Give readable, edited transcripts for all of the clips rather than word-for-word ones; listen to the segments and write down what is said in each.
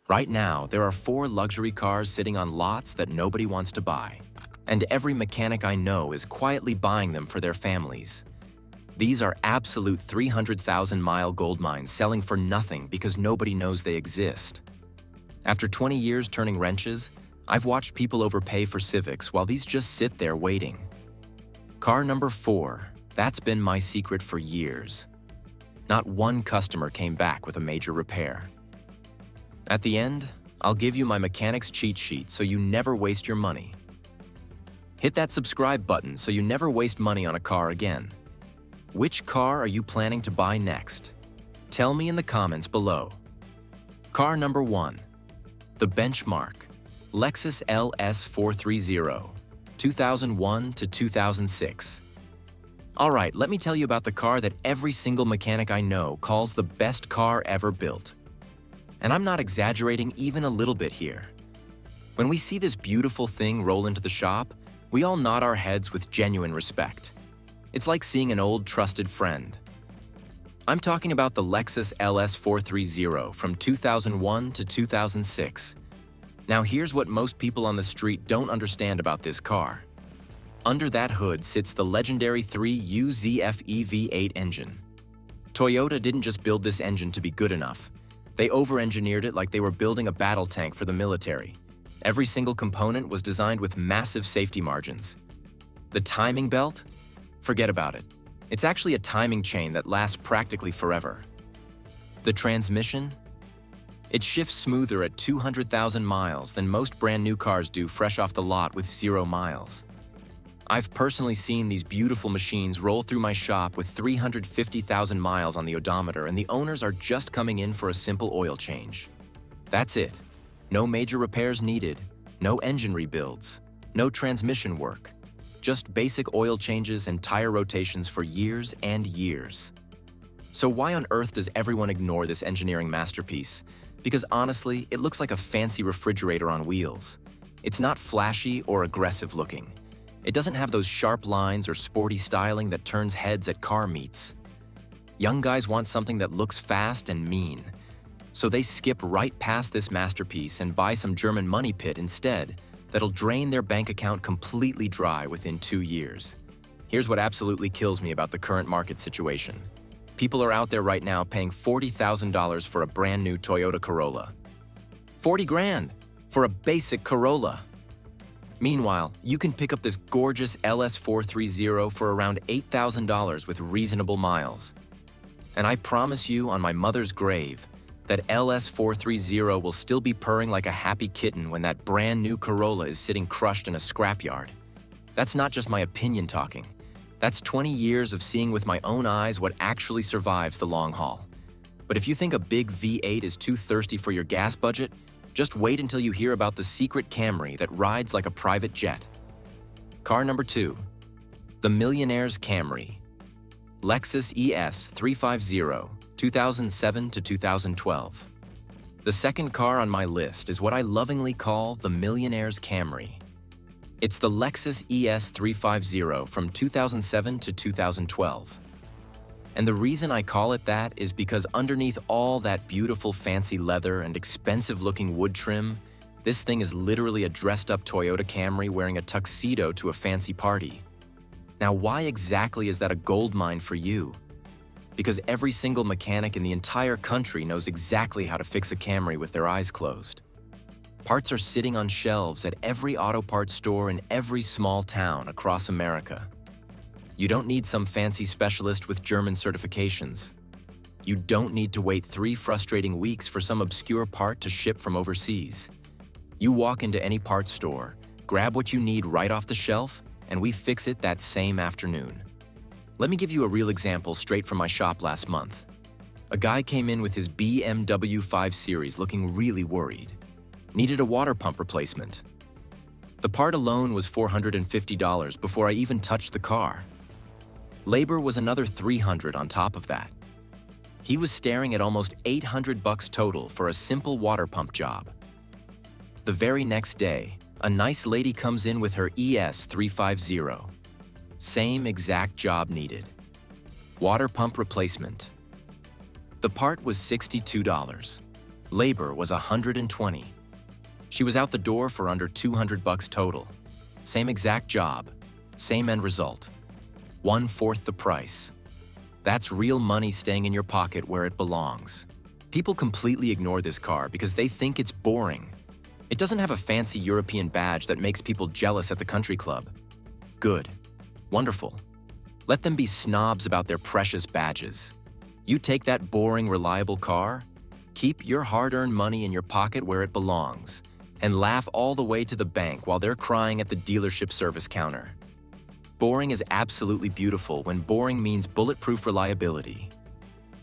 Right now, there are 4 luxury cars sitting on lots that nobody wants to buy. And every mechanic I know is quietly buying them for their families. These are absolute 300,000-mile gold mines selling for nothing because nobody knows they exist. After 20 years turning wrenches, I've watched people overpay for Civics while these just sit there waiting. Car number 4, that's been my secret for years. Not one customer came back with a major repair. At the end, I'll give you my mechanic's cheat sheet so you never waste your money. Hit that subscribe button so you never waste money on a car again. Which car are you planning to buy next? Tell me in the comments below. Car number 1. The Benchmark, Lexus LS430, 2001 to 2006. Alright, let me tell you about the car that every single mechanic I know calls the best car ever built. And I'm not exaggerating even a little bit here. When we see this beautiful thing roll into the shop, we all nod our heads with genuine respect. It's like seeing an old trusted friend. I'm talking about the Lexus LS430 from 2001 to 2006. Now here's what most people on the street don't understand about this car. Under that hood sits the legendary 3UZF V8 engine. Toyota didn't just build this engine to be good enough. They over-engineered it like they were building a battle tank for the military. Every single component was designed with massive safety margins. The timing belt? Forget about it. It's actually a timing chain that lasts practically forever. The transmission? It shifts smoother at 200,000 miles than most brand new cars do fresh off the lot with 0 miles. I've personally seen these beautiful machines roll through my shop with 350,000 miles on the odometer, and the owners are just coming in for a simple oil change. That's it. No major repairs needed, no engine rebuilds, no transmission work. Just basic oil changes and tire rotations for years and years. So why on earth does everyone ignore this engineering masterpiece? Because honestly, it looks like a fancy refrigerator on wheels. It's not flashy or aggressive looking. It doesn't have those sharp lines or sporty styling that turns heads at car meets. Young guys want something that looks fast and mean. So they skip right past this masterpiece and buy some German money pit instead that'll drain their bank account completely dry within 2 years. Here's what absolutely kills me about the current market situation. People are out there right now paying $40,000 for a brand new Toyota Corolla. 40 grand for a basic Corolla. Meanwhile, you can pick up this gorgeous LS430 for around $8,000 with reasonable miles. And I promise you on my mother's grave that LS430 will still be purring like a happy kitten when that brand new Corolla is sitting crushed in a scrapyard. That's not just my opinion talking. That's 20 years of seeing with my own eyes what actually survives the long haul. But if you think a big V8 is too thirsty for your gas budget, just wait until you hear about the secret Camry that rides like a private jet. Car number 2. The Millionaire's Camry. Lexus ES 350, 2007 to 2012. The second car on my list is what I lovingly call the Millionaire's Camry. It's the Lexus ES 350 from 2007 to 2012. And the reason I call it that is because underneath all that beautiful fancy leather and expensive-looking wood trim, this thing is literally a dressed-up Toyota Camry wearing a tuxedo to a fancy party. Now, why exactly is that a gold mine for you? Because every single mechanic in the entire country knows exactly how to fix a Camry with their eyes closed. Parts are sitting on shelves at every auto parts store in every small town across America. You don't need some fancy specialist with German certifications. You don't need to wait 3 frustrating weeks for some obscure part to ship from overseas. You walk into any parts store, grab what you need right off the shelf, and we fix it that same afternoon. Let me give you a real example straight from my shop last month. A guy came in with his BMW 5 Series looking really worried. Needed a water pump replacement. The part alone was $450 before I even touched the car. Labor was another $300 on top of that. He was staring at almost $800 total for a simple water pump job. The very next day, a nice lady comes in with her ES 350. Same exact job needed. Water pump replacement. The part was $62. Labor was 120. She was out the door for under $200 total. Same exact job, same end result. 1/4 the price. That's real money staying in your pocket where it belongs. People completely ignore this car because they think it's boring. It doesn't have a fancy European badge that makes people jealous at the country club. Good. Wonderful. Let them be snobs about their precious badges. You take that boring, reliable car, keep your hard-earned money in your pocket where it belongs, and laugh all the way to the bank while they're crying at the dealership service counter. Boring is absolutely beautiful when boring means bulletproof reliability.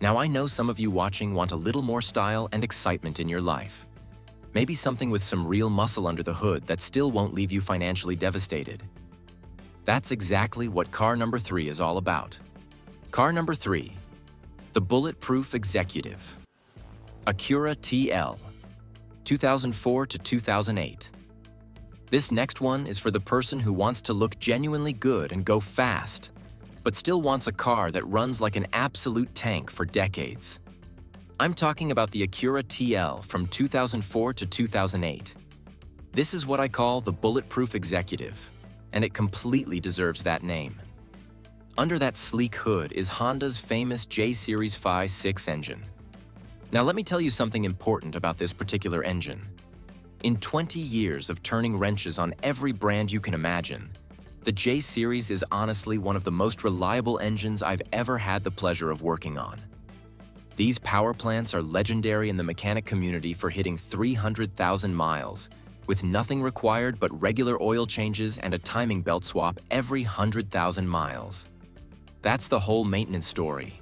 Now I know some of you watching want a little more style and excitement in your life. Maybe something with some real muscle under the hood that still won't leave you financially devastated. That's exactly what car number 3 is all about. Car number 3, the Bulletproof Executive. Acura TL, 2004 to 2008. This next one is for the person who wants to look genuinely good and go fast, but still wants a car that runs like an absolute tank for decades. I'm talking about the Acura TL from 2004 to 2008. This is what I call the Bulletproof Executive, and it completely deserves that name. Under that sleek hood is Honda's famous J-Series 5.6 engine. Now let me tell you something important about this particular engine. In 20 years of turning wrenches on every brand you can imagine, the J-Series is honestly one of the most reliable engines I've ever had the pleasure of working on. These power plants are legendary in the mechanic community for hitting 300,000 miles, with nothing required but regular oil changes and a timing belt swap every 100,000 miles. That's the whole maintenance story.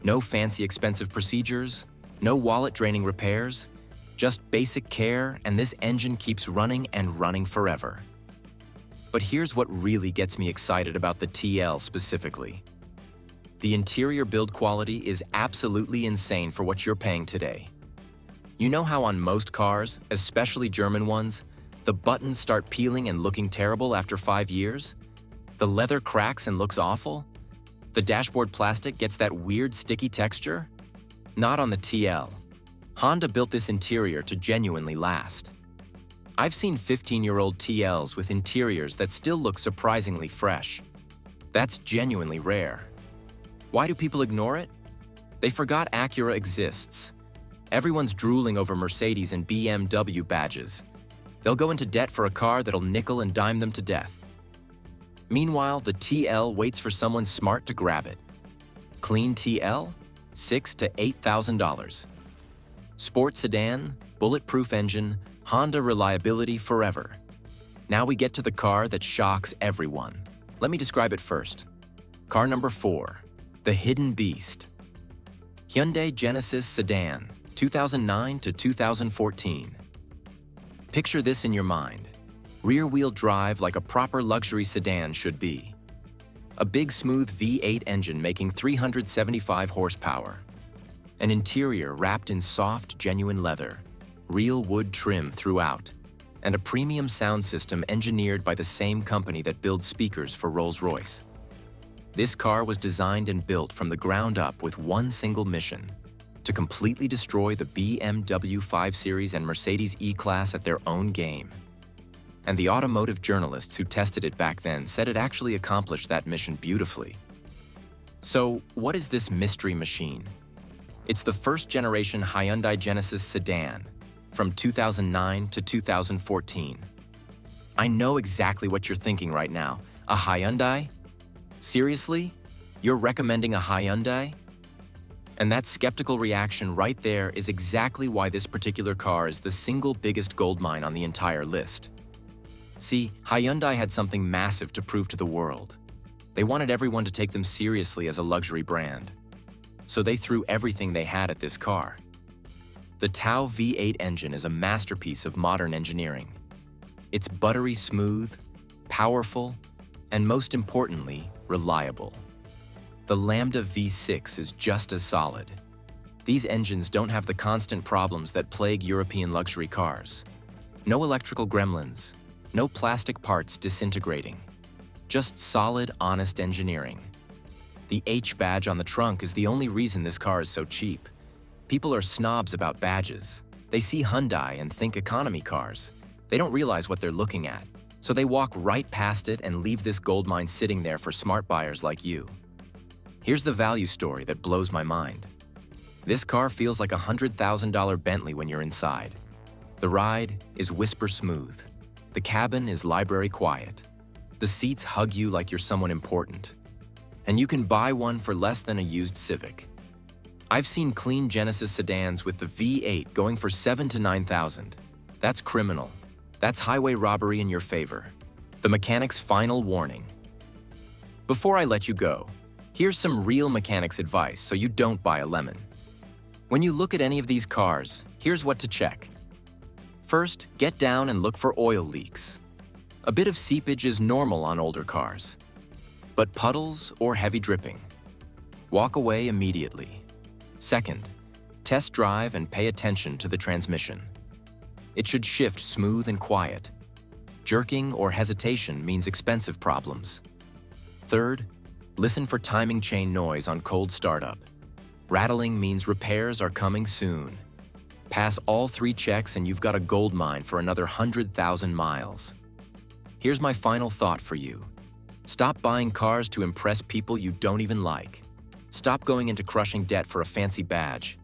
No fancy expensive procedures, no wallet-draining repairs, just basic care, and this engine keeps running and running forever. But here's what really gets me excited about the TL specifically. The interior build quality is absolutely insane for what you're paying today. You know how on most cars, especially German ones, the buttons start peeling and looking terrible after 5 years? The leather cracks and looks awful? The dashboard plastic gets that weird sticky texture? Not on the TL. Honda built this interior to genuinely last. I've seen 15-year-old TLs with interiors that still look surprisingly fresh. That's genuinely rare. Why do people ignore it? They forgot Acura exists. Everyone's drooling over Mercedes and BMW badges. They'll go into debt for a car that'll nickel and dime them to death. Meanwhile, the TL waits for someone smart to grab it. Clean TL? $6,000 to $8,000. Sport sedan, bulletproof engine, Honda reliability forever. Now we get to the car that shocks everyone. Let me describe it first. Car number 4, the hidden beast. Hyundai Genesis sedan, 2009 to 2014. Picture this in your mind. Rear-wheel drive like a proper luxury sedan should be. A big smooth V8 engine making 375 horsepower. An interior wrapped in soft, genuine leather, real wood trim throughout, and a premium sound system engineered by the same company that builds speakers for Rolls-Royce. This car was designed and built from the ground up with one single mission: to completely destroy the BMW 5 Series and Mercedes E-Class at their own game. And the automotive journalists who tested it back then said it actually accomplished that mission beautifully. So, what is this mystery machine? It's the first-generation Hyundai Genesis sedan from 2009 to 2014. I know exactly what you're thinking right now. A Hyundai? Seriously? You're recommending a Hyundai? And that skeptical reaction right there is exactly why this particular car is the single biggest gold mine on the entire list. See, Hyundai had something massive to prove to the world. They wanted everyone to take them seriously as a luxury brand. So they threw everything they had at this car. The Tau V8 engine is a masterpiece of modern engineering. It's buttery smooth, powerful, and most importantly, reliable. The Lambda V6 is just as solid. These engines don't have the constant problems that plague European luxury cars. No electrical gremlins, no plastic parts disintegrating. Just solid, honest engineering. The H badge on the trunk is the only reason this car is so cheap. People are snobs about badges. They see Hyundai and think economy cars. They don't realize what they're looking at, so they walk right past it and leave this gold mine sitting there for smart buyers like you. Here's the value story that blows my mind. This car feels like a $100,000 Bentley when you're inside. The ride is whisper smooth. The cabin is library quiet. The seats hug you like you're someone important. And you can buy one for less than a used Civic. I've seen clean Genesis sedans with the V8 going for $7,000 to $9,000. That's criminal. That's highway robbery in your favor. The mechanic's final warning. Before I let you go, here's some real mechanics advice so you don't buy a lemon. When you look at any of these cars, here's what to check. First, get down and look for oil leaks. A bit of seepage is normal on older cars. But puddles or heavy dripping, walk away immediately. Second, test drive and pay attention to the transmission. It should shift smooth and quiet. Jerking or hesitation means expensive problems. Third, listen for timing chain noise on cold startup. Rattling means repairs are coming soon. Pass all 3 checks and you've got a gold mine for another 100,000 miles. Here's my final thought for you. Stop buying cars to impress people you don't even like. Stop going into crushing debt for a fancy badge.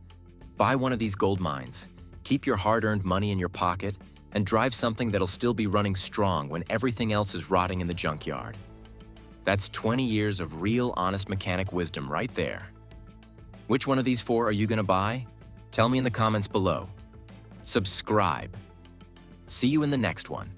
Buy one of these gold mines, keep your hard-earned money in your pocket, and drive something that'll still be running strong when everything else is rotting in the junkyard. That's 20 years of real, honest mechanic wisdom right there. Which one of these 4 are you gonna buy? Tell me in the comments below. Subscribe. See you in the next one.